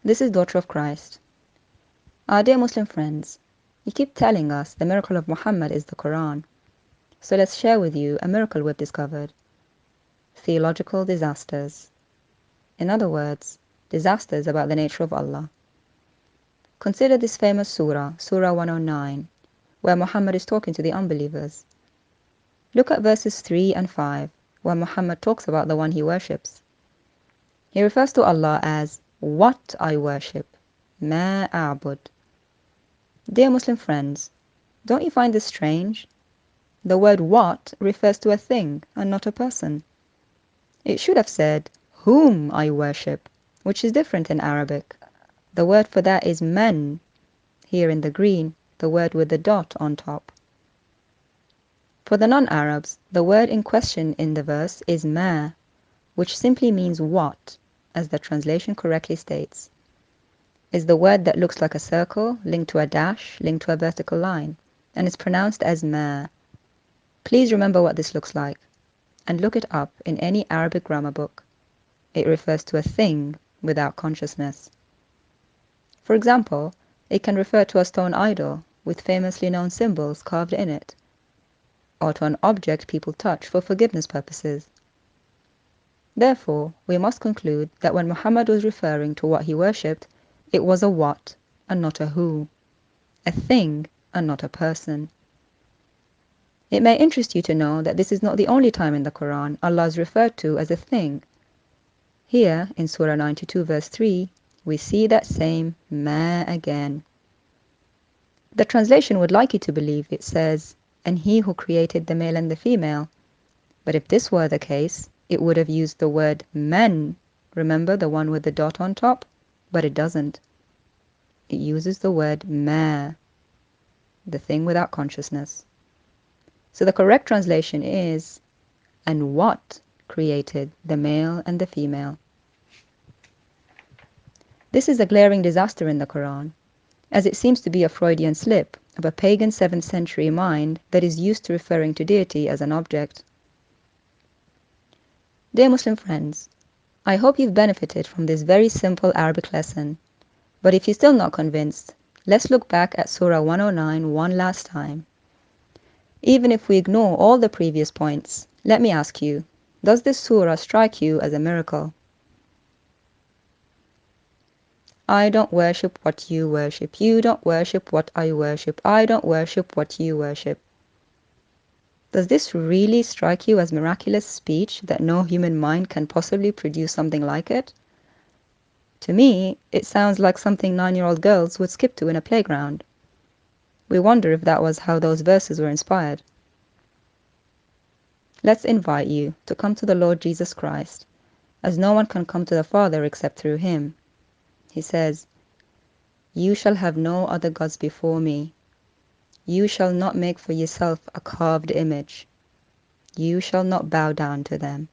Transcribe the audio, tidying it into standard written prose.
This is Daughter of Christ. Our dear Muslim friends, you keep telling us the miracle of Muhammad is the Quran. So let's share with you a miracle we've discovered. Theological disasters. In other words, disasters about the nature of Allah. Consider this famous surah, Surah 109, where Muhammad is talking to the unbelievers. Look at verses 3 and 5, where Muhammad talks about the one he worships. He refers to Allah as what I worship, ma a'bud. Dear Muslim friends, don't you find this strange? The word what refers to a thing and not a person. It should have said whom I worship, which is different in Arabic. The word for that is men, here in the green, the word with the dot on top. For the non-Arabs, the word in question in the verse is ma, which simply means what, as the translation correctly states. Is the word that looks like a circle, linked to a dash, linked to a vertical line, and is pronounced as ma. Please remember what this looks like, and look it up in any Arabic grammar book. It refers to a thing without consciousness. For example, it can refer to a stone idol with famously known symbols carved in it, or to an object people touch for forgiveness purposes. Therefore, we must conclude that when Muhammad was referring to what he worshipped, it was a what and not a who, a thing and not a person. It may interest you to know that this is not the only time in the Quran Allah is referred to as a thing. Here, in Surah 92 verse 3, we see that same ma again. The translation would like you to believe it says, and he who created the male and the female. But if this were the case, it would have used the word men, remember the one with the dot on top? But it doesn't. It uses the word ma, the thing without consciousness. So the correct translation is, and what created the male and the female. This is a glaring disaster in the Quran, as it seems to be a Freudian slip of a pagan 7th century mind that is used to referring to deity as an object. Dear Muslim friends, I hope you've benefited from this very simple Arabic lesson, but if you're still not convinced, let's look back at Surah 109 one last time. Even if we ignore all the previous points, let me ask you, does this surah strike you as a miracle? I don't worship what you worship. You don't worship what I worship. I don't worship what you worship. Does this really strike you as miraculous speech that no human mind can possibly produce something like it? To me, it sounds like something 9-year-old girls would skip to in a playground. We wonder if that was how those verses were inspired. Let's invite you to come to the Lord Jesus Christ, as no one can come to the Father except through him. He says, "You shall have no other gods before me. You shall not make for yourself a carved image. You shall not bow down to them."